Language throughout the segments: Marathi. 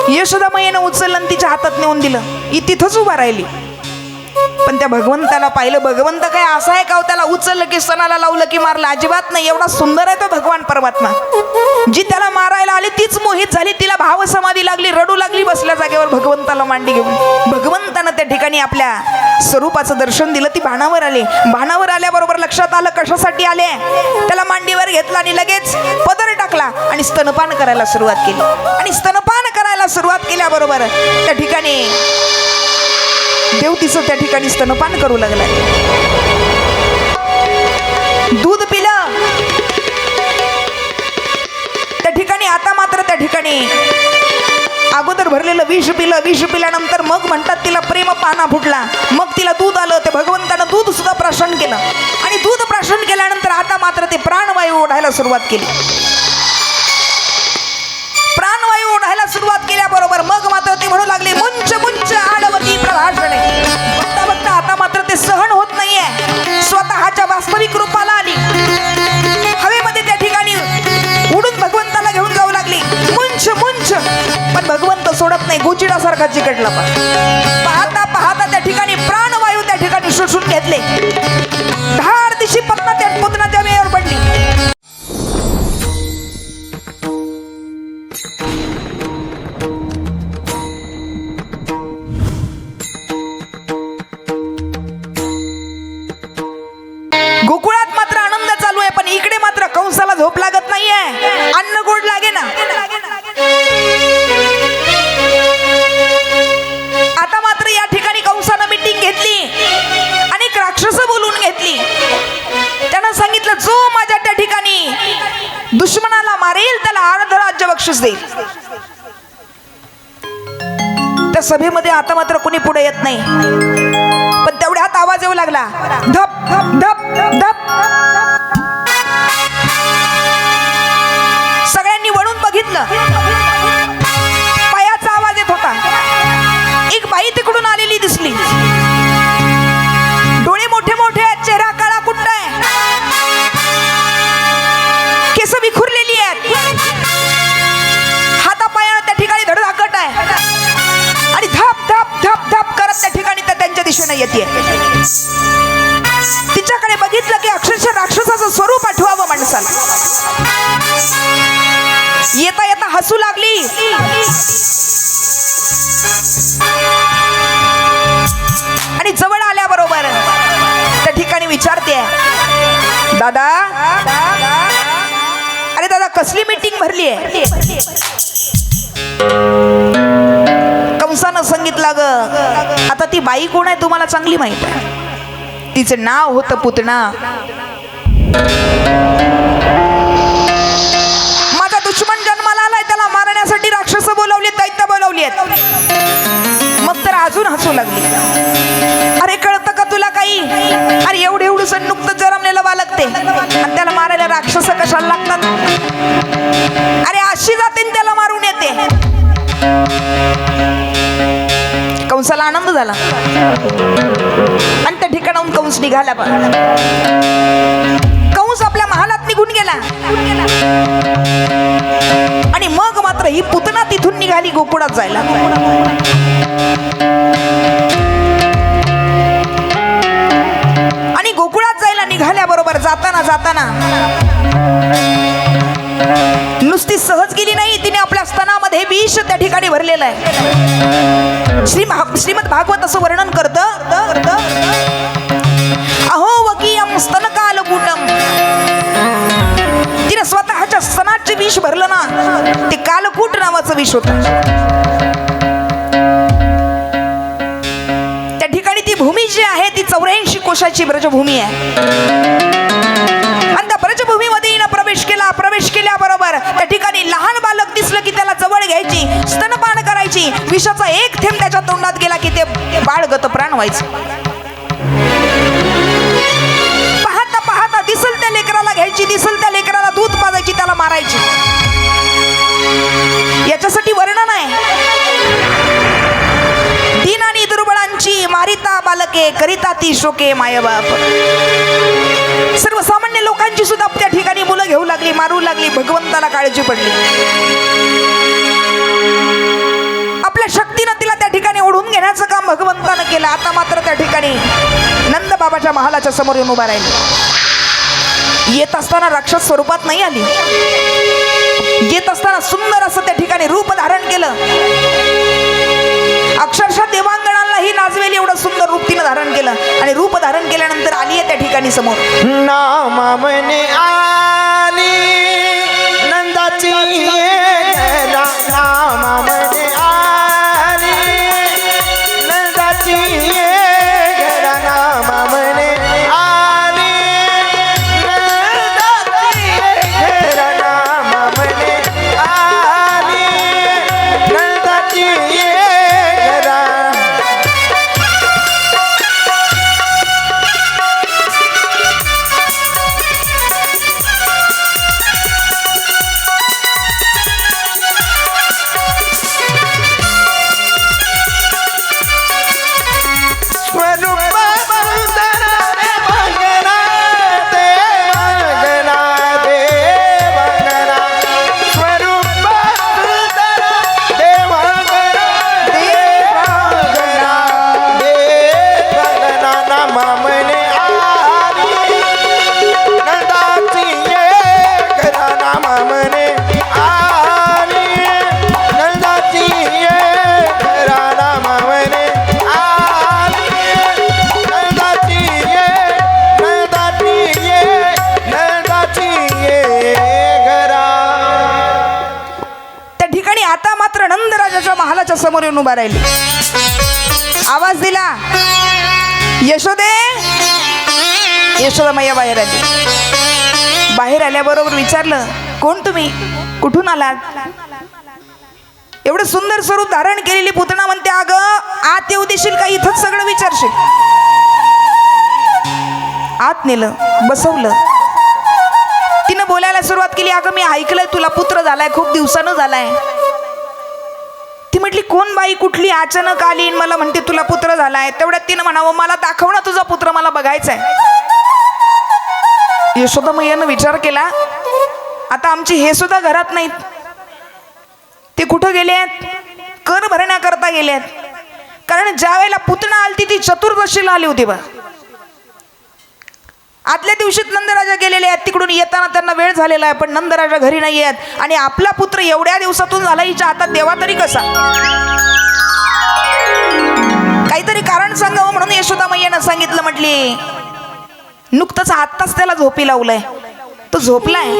यशोदा मैयानं उचललं आणि तिच्या हातात नेऊन दिलं. ही तिथंच उभा राहिली. पण त्या भगवंताला पाहिलं. भगवंत काय असा आहे का त्याला उचललं की सणाला लावलं की मारलं? अजिबात नाही. एवढा सुंदर आहे तो भगवान परमात्मा. जी त्याला मारायला आली तीच मोहित झाली. तिला भाव समाधी लागली, रडू लागली बसल्या जागेवर भगवंताला मांडी घेऊन. भगवंतानं त्या ठिकाणी आपल्या स्वरूपाचं दर्शन दिलं. ती भानावर आली. भानावर आल्याबरोबर लक्षात आलं कशासाठी आले. त्याला मांडीवर घेतला आणि लगेच पदर टाकला आणि स्तनपान करायला सुरुवात केली. आणि स्तनपान करायला सुरुवात केल्याबरोबर त्या ठिकाणी देव तिचं त्या ठिकाणी स्तनपान करू लागला. दूध पिलं त्या ठिकाणी. आता मात्र त्या ठिकाणी अगोदर भरलेलं विष पिलं. विष पिल्यानंतर मग म्हणतात तिला प्रेम पाना फुटला. मग तिला दूध आलं. ते भगवंतानं दूध सुद्धा प्राशन केलं. आणि दूध प्राशन केल्यानंतर आता मात्र ते प्राणवायू ओढायला सुरुवात केली. प्राणवायू ओढायला सुरुवात केल्याबरोबर मग मात्र ते म्हणू लागले मुंच मुंच आडवती प्रभाषणे. बघता बघता आता मात्र ते सहन होत नाहीये. स्वतःच्या वास्तविक रूपाला आली. हवेमध्ये त्या ठिकाणी उडून भगवंताला घेऊन जाऊ लागली. मुंच मुंच. पण भगवंत सोडत नाही. गोचिडासारखा चिकटला. पाहता पाहता त्या ठिकाणी प्राणवायू त्या ठिकाणी शोषून घेतले. धाड दिशी पुतना त्या वेळेवर पडली. गोकुळात मात्र आनंद चालू आहे. पण इकडे मात्र कंसाला झोप लागत नाहीये. अन्न गोड लागे ना. आता मात्र या ठिकाणी कंसानं मीटिंग घेतली. अनेक राक्षस बोलून घेतली. त्यानं सांगितलं जो माझ्या त्या ठिकाणी दुश्मनाला मारेल त्याला अर्ध राज्य बक्षीस देईल. त्या सभेमध्ये आता मात्र कोणी पुढे येत नाही. पण तेवढ्यात आवाज येऊ लागला. धप धप धप धप. सगळ्यांनी वळून बघितलं. पायाचा आवाज येत होता. एक बाई तिकडून आलेली दिसली. डोळे मोठे मोठे आहेत. चेहरा काळा कुट्ट आहे. केस विखुरलेली आहेत. हातापायानं त्या ठिकाणी धडधाकट आहे. आणि धप धप धप धप करत त्या ठिकाणी त्यांच्या दिशेने येते. तिच्याकडे बघितलं की अक्षरशः राक्षसाचं स्वरूप आठवावं माणसाला. येता येता हसू लागली. आणि जवळ आल्याबरोबर त्या ठिकाणी विचारते दादा, अरे दादा कसली मीटिंग भरली आहे? कंसानं सांगितलं ग आता ती बाई कोण आहे तुम्हाला चांगली माहित आहे. तिचं नाव होतं पुतना. माझा दुश्मन जन्माला आलाय. त्याला मारण्यासाठी राक्षस बोलावली, दैत्य बोलावली आहेत. मग तर अजून हसू लागली. अरे कळतं का तुला काही? अरे एवढं एवढं नुकतं जन्मलेलं बालक ते आणि त्याला मारायला राक्षस कशाला लागतात? अरे अशी जाते त्याला मारून येते. कंसाला आनंद झाला आणि त्या ठिकाणाहून कंस निघाला. कंस आपल्या महालात निघून गेला. आणि मग मात्र ही पुतना तिथून निघाली गोकुळात जायला. आणि गोकुळात जायला निघाल्याबरोबर जाताना जाताना नुसती सहज गेली नाही. तिने आपल्या स्तनामध्ये विष त्या ठिकाणी भरलेलं आहे. श्रीमद भागवत असं वर्णन करतं. अहो वकीयम स्तनकालकूटम. तिने स्वतःच्या स्तनाचे विष भरलं ना. ते कालकूट नावाचं विष होतं. त्या ठिकाणी ती भूमी जी आहे ती 84 कोशाची ब्रजभूमी आहे. आणि त्या ब्रजभूमीमध्ये प्रवेश केला. प्रवेश केल्याबरोबर त्या ठिकाणी लहान बालक दिसलं की त्याला जवळ घ्यायची, स्तनपान करायची. विषाचा एक थेंब त्याच्या तोंडात गेला की ते बाळ गतप्राण व्हायचं. पाहता पाहता दिसल त्या लेकराला घ्यायची, दिसल त्या लेकराला दूध पाजायची, त्याला मारायची. याच्यासाठी वर्णन आहे. दीन आणि दुर्बळांची मारिता बालके करिता ती शोके मायबाप. सर्वसामान्य लोकांची सुद्धा त्या ठिकाणी मुलं घेऊ लागली, मारू लागली. भगवंताला काळजी पडली. भगवंतानं केलं. आता मात्र त्या ठिकाणी नंद बाबाच्या महालाच्या समोर येऊन उभा राहिली. येत असताना राक्षस स्वरूपात नाही आली. येत असताना सुंदर असं त्या ठिकाणी रूप धारण केलं. अक्षरशः देवांगणालाही नाचवेल एवढं सुंदर रूप तिनं धारण केलं. आणि रूप धारण केल्यानंतर आली आहे त्या ठिकाणी समोर. नामा म्हणे आली नंदाची नामा म्हणे आली नंदाची नामा म्हणे आली नंदाची नामा म्हणे आली नंदाची महालाच्या समोर येऊन उभा राहिली. आवाज दिला, यशोदे. यशोदा मैया बाहेर आली. बाहेर आल्याबरोबर विचारलं, कोण तुम्ही, कुठून आलात? एवढं सुंदर स्वरूप धारण केलेली पुतना म्हणते, अगं आत येऊ देशील का, इथंच सगळं विचारशील. आत नेलं, बसवलं. तिनं बोलायला सुरुवात केली, अगं मी ऐकलंय तुला पुत्र झालाय, खूप दिवसानं झालाय. ती म्हटली, कोण बाई, कुठली, अचानक आली मला म्हणते तुला पुत्र झालाय. तेवढ्यात तिनं म्हणावं, मला दाखव ना तुझा पुत्र, मला बघायचाय. यशोदा मैयानं विचार केला, आता आमचे हे सुद्धा घरात नाहीत, ते कुठं गेले आहेत? कर भरण्याकरता गेले आहेत. कारण ज्या वेळेला पुतना आलती ती चतुर्दशीला आली होती बा. आदल्या दिवशीत नंदराजा गेलेले आहेत, तिकडून येताना त्यांना वेळ झालेला आहे, पण नंदराजा घरी नाही आहेत. आणि आपला पुत्र एवढ्या दिवसातून झाला, हिच्या हातात देवा तरी कसा? काहीतरी कारण सांगावं म्हणून यशोदा मैयानं सांगितलं. म्हटली, नुकतंच आत्ताच त्याला झोपी लावलंय, तो झोपलाय.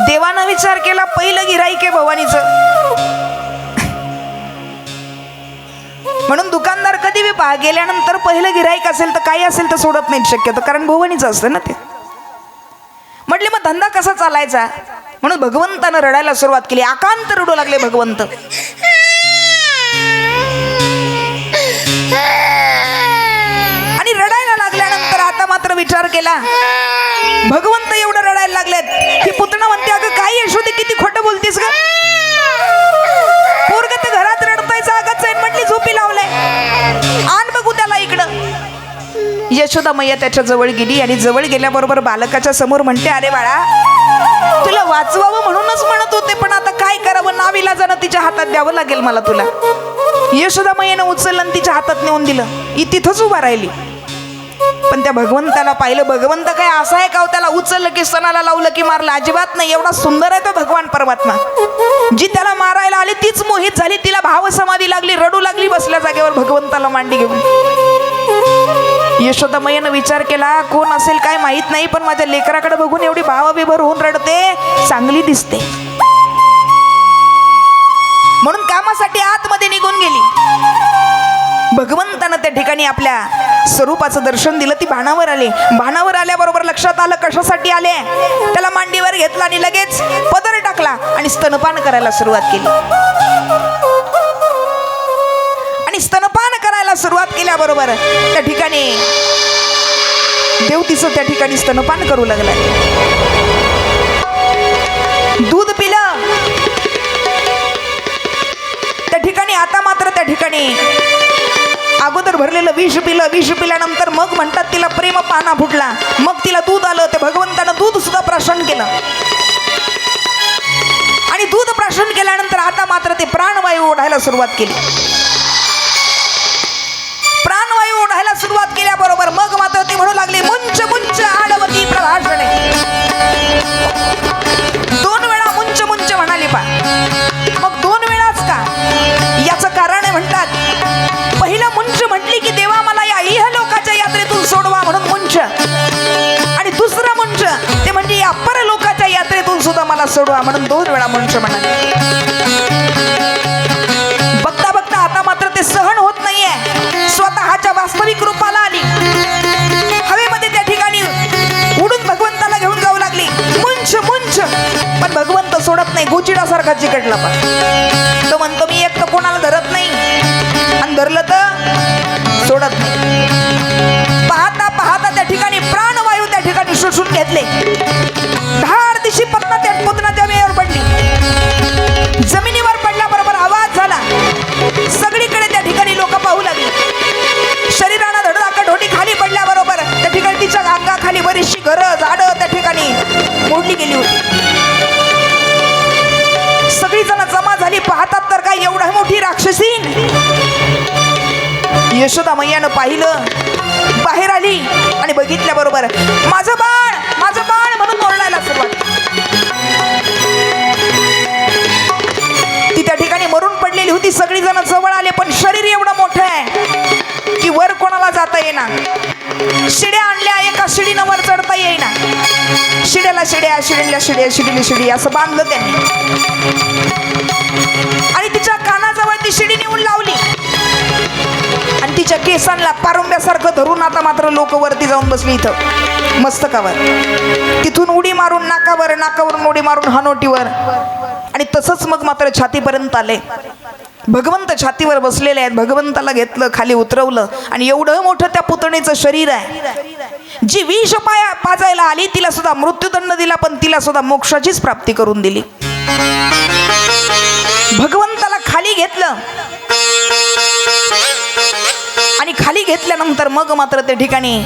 देवानं विचार केला, पहिलं गिऱ्हाईक आहे भवानीचं. म्हणून दुकानदार कधी बी पहा, गेल्यानंतर पहिलं गिऱ्हाईक असेल तर काही असेल तर सोडत नाहीत शक्यतो, कारण भवानीचं असतं ना ते. म्हटले मग धंदा कसा चालायचा? म्हणून भगवंतानं रडायला सुरुवात केली. आकांत रडू लागले भगवंत. आणि रडायला लागल्यानंतर आता मात्र विचार केला, भगवंत एवढं रडायला लागलेत. ही पुतना म्हणते, अगं काय यशोदे, किती खोटं बोलतीस ग, पोरग तर घरात रडतंय, जागाच आहे. म्हटली झोपी लावलाय, आण बघू त्याला इकडं. यशोदा मैया त्याच्या जवळ गेली आणि जवळ गेल्याबरोबर बालकाच्या समोर म्हणते, अरे बाळा, तुला वाचवावं म्हणूनच म्हणत होते, पण आता काय करावं, नाविलाजानं तिच्या हातात द्यावं लागेल मला तुला. यशोदा मैयानं उचललं आणि तिच्या हातात नेऊन दिलं. ही तिथंच उभा राहिली. पण त्या भगवंताला पाहिलं. भगवंत काय असा आहे का, त्याला उचललं की सणाला लावलं की मारलं? अजिबात नाही. एवढा सुंदर आहे तो भगवान परमात्मा. जी त्याला मारायला आली तीच मोहित झाली, तिला भाव समाधी लागली, रडू लागली बसल्या जागेवर भगवंताला मांडी घेऊन. यशोदा मैयानं विचार केला, कोण असेल काय माहित नाही, पण माझ्या लेकराकडे बघून एवढी भावविभोर होऊन रडते, चांगली दिसते. म्हणून कामासाठी आतमध्ये निघून गेली. भगवंतानं त्या ठिकाणी आपल्या स्वरूपाचं दर्शन दिलं. ती भानावर आली. भानावर आल्याबरोबर लक्षात आलं कशासाठी आले. त्याला मांडीवर घेतला आणि लगेच पदर टाकला आणि स्तनपान करायला सुरुवात केली. आणि स्तनपान करायला सुरुवात केल्याबरोबर त्या ठिकाणी देव तिचं त्या ठिकाणी स्तनपान करू लागला. दूध पिलं त्या ठिकाणी. आता मात्र त्या ठिकाणी अगोदर भरलेलं विष पिलं. विष पिल्यानंतर मग म्हणतात तिला प्रेम पाना फुटला. मग तिला दूध आलं. ते भगवंतानं दूध सुद्धा प्राशन केलं. आणि दूध प्राशन केल्यानंतर आता मात्र ते प्राणवायू ओढायला ओढायला सुरुवात केली. प्राणवायू ओढायला सुरुवात केल्याबरोबर मग मात्र ती म्हणू लागली, मुंच मुंच आडवती प्रभाषणे. 2 वेळा मुंच मुंच म्हणाली पा. मग 2 वेळाच का? याचं कारण आहे म्हणतात, पहिलं मुंच म्हटली की देवा मला या इहलोकाच्या यात्रेतून सोडवा म्हणून मुंच, आणि दुसरं मुंच ते म्हणजे या परलोकाच्या यात्रेतून सुद्धा मला सोडवा म्हणून 2 वेळा मुंच म्हणाले. बघता बघता आता मात्र ते सहन होत नाहीये, स्वतःच्या वास्तविक रूपाला आली. हवेमध्ये त्या ठिकाणी उडून भगवंताला घेऊन जाऊ लागली, मुंच मुंच. पण भगवंत सोडत नाही, गोचिडासारखा चिकटला. पण तो म्हणतो मी एक तर कोणाला धरत नाही, आणि धरलं तर सोडत नाही. पाहता पाहता त्या ठिकाणी प्राणवायू त्या ठिकाणी शोषून घेतले. धाड दिशी पत्ना त्या पुतनाच्या वेळेवर पडली. जमिनीवर पडल्याबरोबर आवाज झाला. सगळीकडे त्या ठिकाणी लोक पाहू लागली. शरीरानं धडधाकट होती. खाली पडल्याबरोबर त्या ठिकाणी तिच्या अंगाखाली बरीचशी घरं झाडं त्या ठिकाणी मोडली गेली होती. सगळी जण जमा झाली. पाहतात तर काय एवढी मोठी राक्षसीन. यशोदा मैयानं पाहिलं, बाहेर आली आणि बघितल्याबरोबर माझं बाळ म्हणून ओरडायला सुरुवात. ती त्या ठिकाणी मरून पडलेली होती. सगळी जण जवळ आले, पण शरीर एवढं मोठं आहे की वर कोणाला जाता येईना. शिड्या आणल्या, एका शिडीनं वर चढता येईना. शिड्याला शिड्या, शिडीला शिड्या, शिडीला शिडी असं बांधलं त्यांनी, आणि तिच्या कानाजवळ ती शिडी नेऊन लावली, आणि तिच्या केसांना पारुंब्यासारखं धरून आता मात्र लोक वरती जाऊन बसली इथं मस्तकावर. तिथून उडी मारून नाकावर, नाकावरून उडी मारून हनोटीवर, आणि तसंच मग मात्र छातीपर्यंत आले. भगवंत छातीवर बसलेले आहेत. भगवंताला घेतलं, खाली उतरवलं, आणि एवढं मोठं त्या पुतणीचं शरीर आहे. जी विष पाजायला आली तिला सुद्धा मृत्यूदंड दिला, पण तिला सुद्धा मोक्षाचीच प्राप्ती करून दिली. भगवंताला खाली घेतलं, आणि खाली घेतल्यानंतर मग मात्र त्या ठिकाणी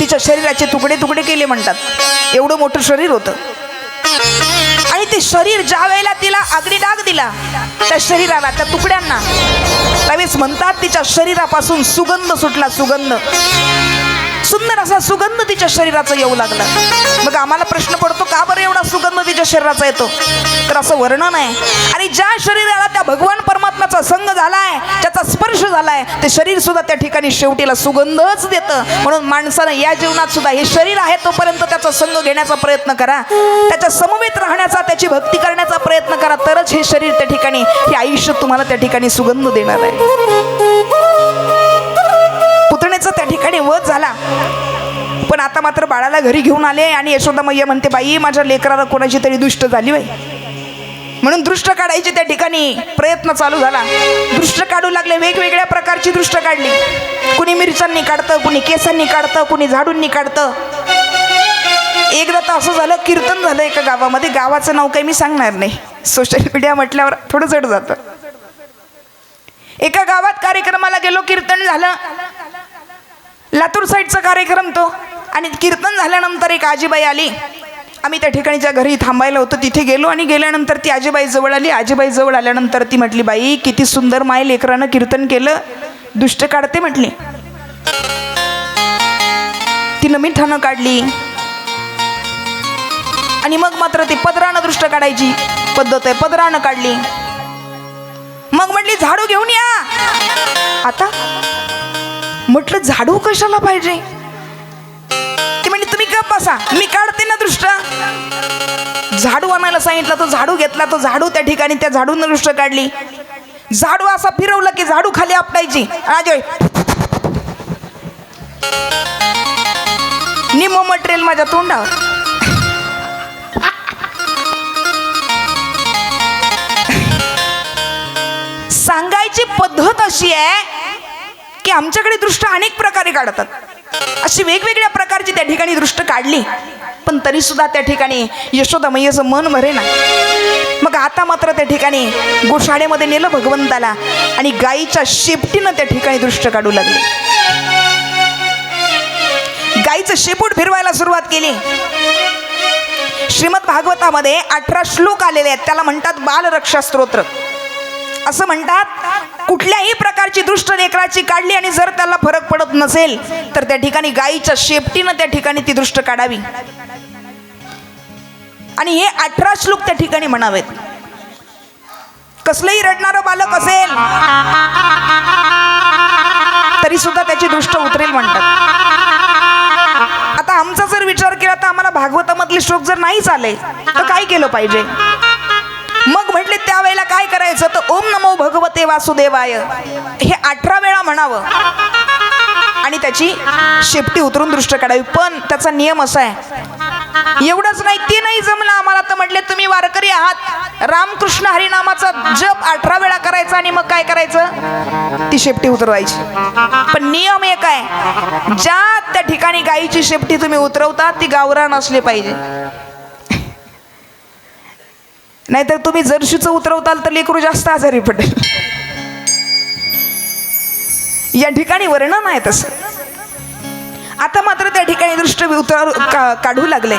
तिच्या शरीराचे तुकडे तुकडे केले म्हणतात. एवढं मोठं शरीर होतं, आणि ते शरीर ज्या वेळेला तिला अग्निडाग दिला त्या शरीराला, त्या तुकड्यांना, त्यावेळेस म्हणतात तिच्या शरीरापासून सुगंध सुटला. सुगंध, सुंदर असा सुगंध तिच्या शरीराचा येऊ लागला. मग आम्हाला प्रश्न पडतो, का बरं एवढा सुगंध तिच्या शरीराचा येतो? तर असं वर्णन आहे. आणि ज्या शरीराला त्या भगवान परमात्म्याचा संग झालाय, ज्याचा स्पर्श झालाय, ते शरीर सुद्धा त्या ठिकाणी शेवटीला सुगंधच देतं. म्हणून माणसानं या जीवनात सुद्धा हे शरीर आहे तोपर्यंत त्याचा संग घेण्याचा प्रयत्न करा, त्याच्या समवेत राहण्याचा, त्याची भक्ती करण्याचा प्रयत्न करा, तरच हे शरीर त्या ठिकाणी, हे आयुष्य तुम्हाला त्या ठिकाणी सुगंध देणार आहे. पुतणेचा त्या ठिकाणी वध झाला, पण आता मात्र बाळाला घरी घेऊन आले, आणि यशोदा मैया म्हणते, बाई माझ्या लेकराला कोणाची तरी दुष्ट झाली बाई, म्हणून दृष्ट काढायची त्या ठिकाणी प्रयत्न चालू झाला. दृष्ट काढू लागले, वेगवेगळ्या प्रकारची दृष्ट काढली. कुणी मिरच्यांनी काढतं, कुणी केसांनी काढतं, कुणी झाडूंनी काढतं. एकदा तर असं झालं, कीर्तन झालं एका गावामध्ये. गावाचं नाव काही मी सांगणार नाही, सोशल मीडिया म्हटल्यावर थोडं जड जातं. एका गावात कार्यक्रमाला गेलो, कीर्तन झालं. लातूर साईडचा कार्यक्रम तो, आणि कीर्तन झाल्यानंतर एक आजीबाई आली. आम्ही त्या ठिकाणी ज्या घरी थांबायला होतं तिथे गेलो, आणि गेल्यानंतर ती आजीबाई जवळ आली. आजीबाई जवळ आल्यानंतर ती म्हटली, बाई किती सुंदर माय लेकरानं कीर्तन केलं, दुष्ट काढते म्हटली. तिनं मिठानं काढली, आणि मग मात्र ती पदरानं दृष्ट काढायची पद्धत आहे, पदरानं काढली. मग म्हटली झाडू घेऊन या. आता म्हटलं झाडू कशाला पाहिजे? ती म्हणली तुम्ही गप्प बसा, मी काढते ना दृष्ट. झाडू आणायला सांगितलं, तो झाडू घेतला. तो झाडू त्या ठिकाणी, त्या झाडून दृष्ट काढली. झाडू असा फिरवला की झाडू खाली आपटायची. निम्म मटेरियल माझ्या तोंडावर. सांगायची पद्धत अशी आहे की आमच्याकडे दृष्ट अनेक प्रकारे काढतात. अशी वेगवेगळ्या प्रकारची त्या ठिकाणी दृष्ट काढली, पण तरी सुद्धा त्या ठिकाणी यशोदा मैयाचं मन भरे ना. मग आता मात्र त्या ठिकाणी गोशाळेमध्ये नेलं भगवंताला, आणि गाईच्या शेपटीनं त्या ठिकाणी दृष्ट काढू लागले. गाईचं शेपूट फिरवायला सुरुवात केली. श्रीमद भागवतामध्ये 18 श्लोक आलेले आहेत, त्याला म्हणतात बालरक्षा स्तोत्र. असं म्हणतात कुठल्याही प्रकारची दुष्ट लेकराची काढली आणि जर त्याला फरक पडत नसेल तर त्या ठिकाणी गायीच्या शेपटीनं त्या ठिकाणी ती दृष्ट काढावी आणि हे 18 श्लोक त्या ठिकाणी म्हणावेत. कसलंही रडणारं बालक असेल तरी सुद्धा त्याची दृष्ट उतरेल म्हणतात. आता आमचा जर विचार केला तर आम्हाला भागवतामधले श्लोक जर नाही चाले तर काय केलं पाहिजे? मग म्हटले त्यावेळेला काय करायचं तर ओम नमो भगवते वासुदेवाय हे 18 वेळा म्हणावं आणि त्याची शेपटी उतरून दृष्ट काढावी. पण त्याचा नियम असा आहे, एवढंच नाही, ते नाही जमलं आम्हाला तर म्हटले तुम्ही वारकरी आहात, रामकृष्ण हरिनामाचा जप 18 वेळा करायचा आणि मग काय करायचं, ती शेपटी उतरवायची. पण नियम एक आहे, ज्या त्या ठिकाणी गायीची शेपटी तुम्ही उतरवता ती गावरान असली पाहिजे. नाहीतर तुम्ही जर्शीचं उतरवताल तर लेकरू जास्त आजारी पडेल. या ठिकाणी वर्णन आहे तसं. आता मात्र त्या ठिकाणी दृष्ट काढू लागले.